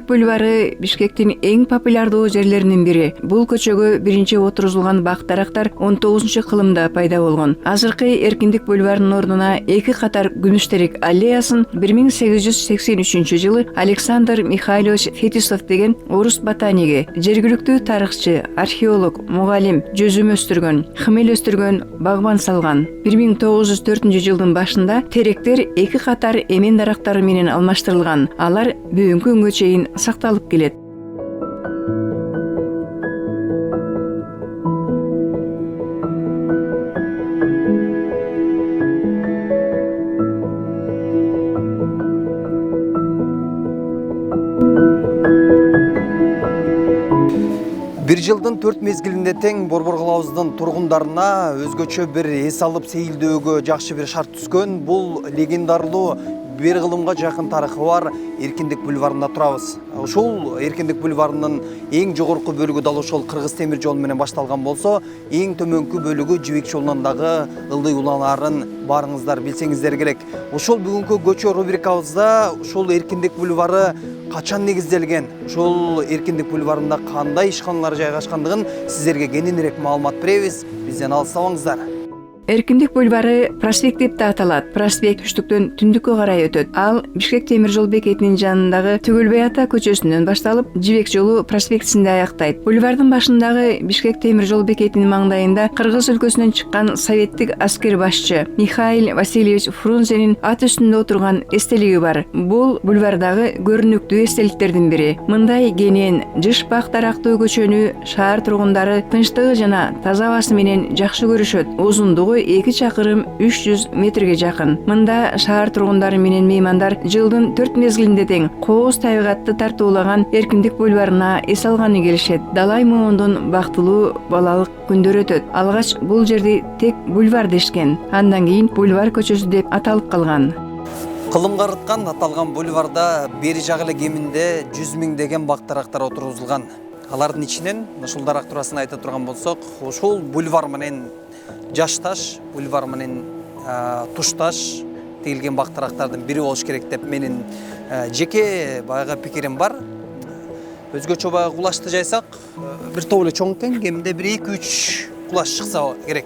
Эркиндик бульвары Бишкектин эң популярдуу жерлеринин бири. Бул көчөгө биринчи отурузулган бак-дарактар 19-кылымда пайда болгон. Азыркы Эркиндик бульварынын ордуна 2 катар күмүштерик аллеясын 1883-жылы Александр Михайлович Фетисов деген орус ботаниги, жергиликтүү тарыхчы, археолог, мугалим жүзүм өстүргөн, хмель өстүргөн багбан салган. 1904-жылдын башында теректер 2 катар эмен дарактары менен алмаштырылган. Алар бүгүнкү күнгө чейин сакталып келет. Бир жылдын 4 мезгилинде тең Борбор калабыбыздын тургундарына өзгөчө бир эс алып сейилдөөгө жакшы бир шарт түскөн. Бул легендарлуу 1 кылымга жакын тарыхы бар Эркиндик бульварында турабыз. Ушул Эркиндик бульварынын эң жогорку бөлүгү дал ошол Кыргыз темир жолу менен башталган болсо, эң төмөнкү бөлүгү Жибек жолунан дагы ылдый уланаарын баарыңыздар билсеңиздер керек. Ошол бүгүнкү көчө рубрикабызда ушул Эркиндик бульвары качан негизделген, ушул Эркиндик бульварында кандай ишканалар жайгашкандыгын сиздерге кененирээк маалымат беребиз. Бизден алыстабаңыздар. Эркиндик бульвары проспект деп да аталат. Проспект түштүктөн түндүккө карай өтөт. Ал Бишкек темир жол бекетинин жанындагы Төгөлбай ата көчөсүнөн башталып, Жибек жолу проспектисинде аяктайт. Бульвардын башындагы Бишкек темир жол бекетинин маңдайында Кыргыз өлкөсүнөн чыккан советтик аскер башчы Михаил Васильевич Фрунзенин ат үстүндө отурган эстелиги бар. Бул бульвардагы көрүнүктүү эстеликтердин бири. Мындай кенен, жыш бак дарактуу көчөнү шаар тургундары тынчтыгы жана таза абасы менен жакшы көрүшөт. Узундугу 2 чакырым 300 метрге жакын. Мында шаар тургундары менен меймандар жылдын 4 мезгилинде тең кооз табигатты тартуулаган Эркиндик бульварына эс алганы келишет. Далай Момундун бактылуу балалык күндөрү өтөт. Алгач бул жерди тек бульвар дешкен. Андан кийин бульвар көчөсү деп аталып калган. Кылымга ырыткан аталган бульварда бери жагы эле кеминде 100 миңдеген бак дарактар отургузулган. Алардын ичинен ушул дарак турасын айта турган болсок, ушул бульвар менен Жашташ, бульвар менен Тушташ тегилген бак дарактардын бири болуш керек деп менин жеке баягы пикирим бар. Өзгөчө баягы кулачты жайсак, бир топ эле чоң экен, кеминде бир 2-3 кулач чыкса керек.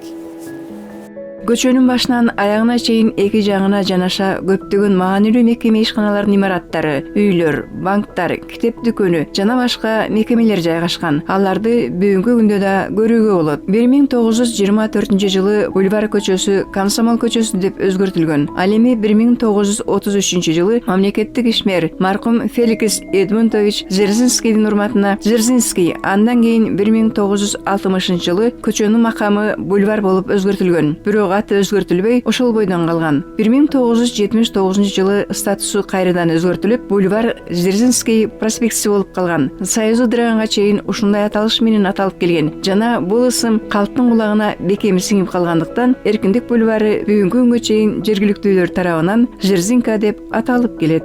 Көчөнүн башынан аягына чейин эки жагына жанаша көптөгөн маанилүү мекеме ишканаларынын имараттары, үйлөр, банктар, китеп дүкөнү жана башка мекемелер жайгашкан. Аларды бүгүнкү күндө да көрүүгө болот. 1924-жылы бульвар көчөсү Комсомол көчөсү деп өзгөртүлгөн. Ал эми 1933-жылы мамлекеттик ишмер маркум Феликс Эдмундович Дзержинскийдин урматына Дзержинский, андан кийин 1960-жылы көчөнүн макамы бульвар болуп өзгөртүлгөн. Бирок аты өзгөртүлбөй, ошол бойдон калган. 1979-жылы статусу кайрадан өзгөртүлүп, бульвар Дзержинский проспектиси болуп калган. Союз ыдыраганга чейин ушундай аталыш менен аталып келген. Жана бул ысым калктын кулагына бекем сиңип калгандыктан Эркиндик бульвары бүгүнкү күнгө чейин жергиликтүүлөр тарабынан Дзержинка деп аталып келет.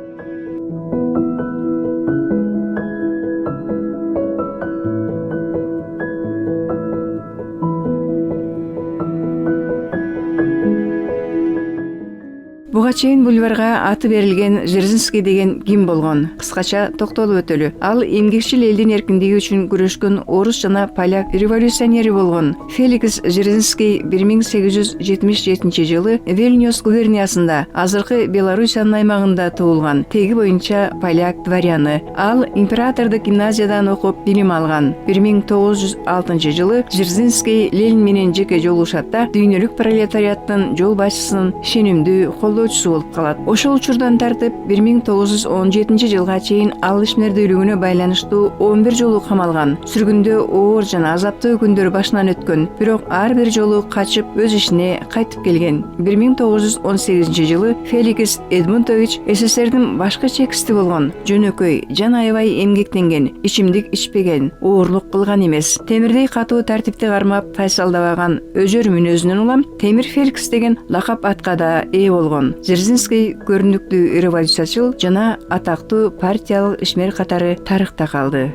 Буга чейин бульварга аты берилген Дзержинский деген ким болгон? Кыскача токтолуп өтөлү. Ал эмгекчил элдин эркиндиги үчүн күрөшкөн орус жана поляк революционери болгон. Феликс Дзержинский 1877-жылы Вильнюс губерниясында, азыркы Белоруссиянын аймагында туулган. Теги боюнча поляк дворяны. Ал императордук гимназиядан окуп билим алган. 1906-жылы Дзержинский Ленин менен жеке жолугушатта дүйнөлүк пролетариаттын жол башчысынын ишенимдүү колдоочусу болуп калат. Ошол учурдан тартып 1917-жылга чейин ал ишмердүүлүгүнө байланыштуу 11 жолу камалган. Сүргүндө оор жана азаптуу күндөр башынан өткөн, бирок ар бир жолу качып өз ишине кайтып келген. 1918-жылы Феликс Эдмундович СССРдин башкы чекисти болгон. Жөнөкөй, жан аябай эмгектенген, ичимдик ичпеген, оорлук кылган эмес. Темирдей катуу тартипти кармап, тайсалдабаган өжөр мүнөзүнөн улам Темир Феликс деген лакап атка да ээ болгон. Дзержинский көрүнүктүү революциячыл жана атактуу партиялык ишмер катары тарыхта калды.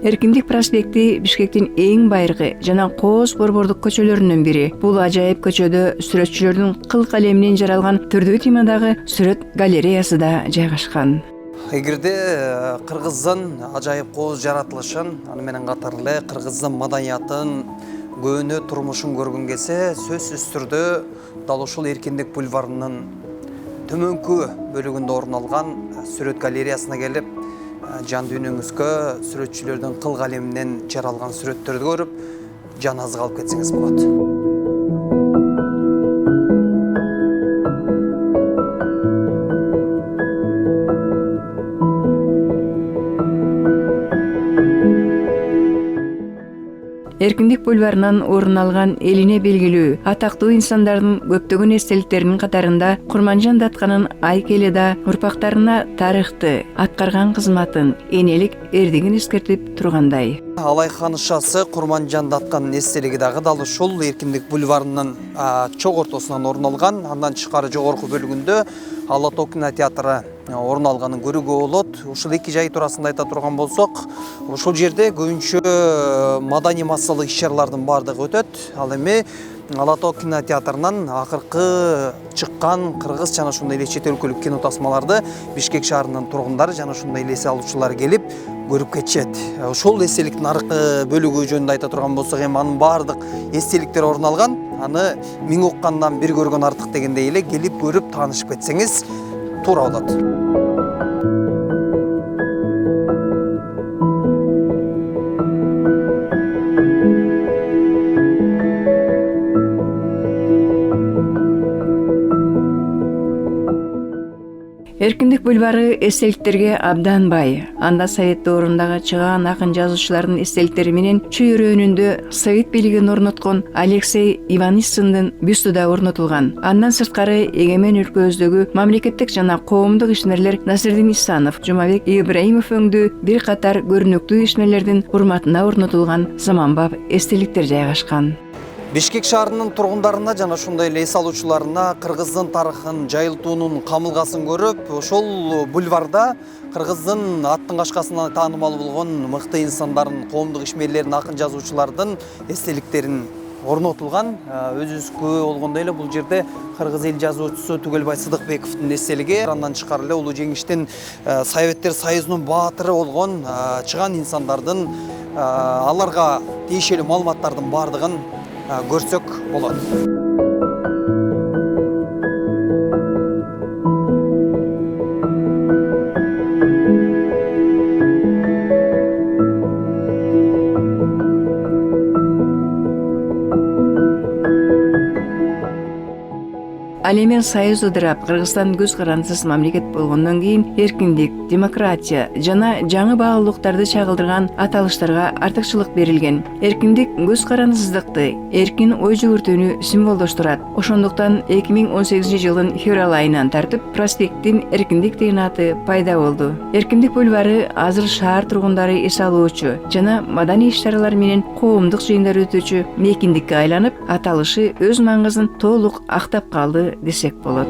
Эркиндик проспекти Бишкектин эң байыркы жана кооз борбордук көчөлөрүнүн бири. Бул ажайып көчөдө сүрөтчүлөрдүн кыл калеминен жаралган түрдүү темадагы сүрөт галереясы да жайгашкан. Эгерде кыргыздын ажайып кооз жаратылышын, аны менен катар эле кыргыздын маданиятын, көөнө турмушун көргүн келсе, сөзсүз түрдө дал ушул Эркиндик бульварынын төмөнкү бөлүгүндө орун алган сүрөт галереясына келип, жан дүйнөңүзгө сүрөтчүлөрдүн кыл калеминен жаралган сүрөттөрдү көрүп, жан азык алып кетсеңиз болот. Эркиндик бульварынан орун алган элине белгилүү атактуу инсандардын көптөгөн эстеликтеринин катарында Курманжан Датканын айкели да урпактарына тарыхты, аткарган кызматын, энелик эрдигин эскертип тургандай. Алайхан ышасы Курманжан Датканын эстелиги дагы дал ушул Эркиндик бульварынын чок ортосунан орун алган. Андан тышкары жогорку бөлүгүндө Ала Тоо кинотеатры орун алганын көрүүгө болот. Ушул эки жай туурасында айта турган болсок, ушул жерде көбүнчө маданий массалык иш-чаралардын баардыгы өтөт. Ал эми Ала Тоо кинотеатрынан акыркы чыккан кыргыз жана ошондой эле чет өлкөлүк кино тасмаларды Бишкек шаарынын тургундары жана ошондой эле эс алуучулары келип көрүп кетишет. Ушул эстеликтин аркы бөлүгү жөнүндө айта турган болсок, эми анын баардык эстеликтер орун алган. Аны миң уккандан бир көргөн артык дегендей эле келип көрүп таанышып кетсеңиз туура болот. Эркиндик бульвары эстеликтерге абдан бай. Анда совет доорундагы чыгаан акын жазуучулардын эстеликтери менен чөйрөнүндө совет бийлигин орноткон Алексей Иваницындын бюсту да орнотулган. Андан сырткары эгемен өлкөбүздөгү мамлекеттик жана коомдук ишмерлер Насирдин Исанов, Жумабек Ибраимов өңдүү бир катар көрүнүктүү ишмерлердин урматына орнотулган заманбап эстеликтер жайгашкан. Бишкек шаарынын тургундарына жана ошондой эле эс алуучуларына кыргыздын тарыхын жайылтуунун камылгасын көрүп, ошол бульварда кыргыздын аттын кашкасына таанымал болгон мыкты инсандардын, коомдук ишмерлердин, акын жазуучулардын эстеликтерин орнотулган. Өзүбүзгө болгондой эле бул жерде кыргыз эл жазуучусу Түгөлбай Сыдыкбековдун эстелиги, андан тышкары эле Улуу Жеңиштин Советтер Союзунун баатыры болгон чыгаан инсандардын аларга тиешелүү маалыматтардын баардыгын көрсөк болот. Ал эми Союз ыдырап, Кыргызстан көз карандысыз мамлекет болгондон кийин эркиндик, демократия жана жаңы баалуулуктарды чагылдырган аталыштарга артыкчылык берилген. Эркиндик көз карандысыздыкты, эркин ой жүгүртүүнү символдоштурат. Ошондуктан 2018-жылдын февраль айынан тартып проспекттин Эркиндик деген аты пайда болду. Эркиндик бульвары азыр шаар тургундары эс алуучу жана маданий иш-чаралар менен коомдук жыйындар өтүүчү мейкиндикке айланып, аталышы өз маңызын толук актап калды десек болот.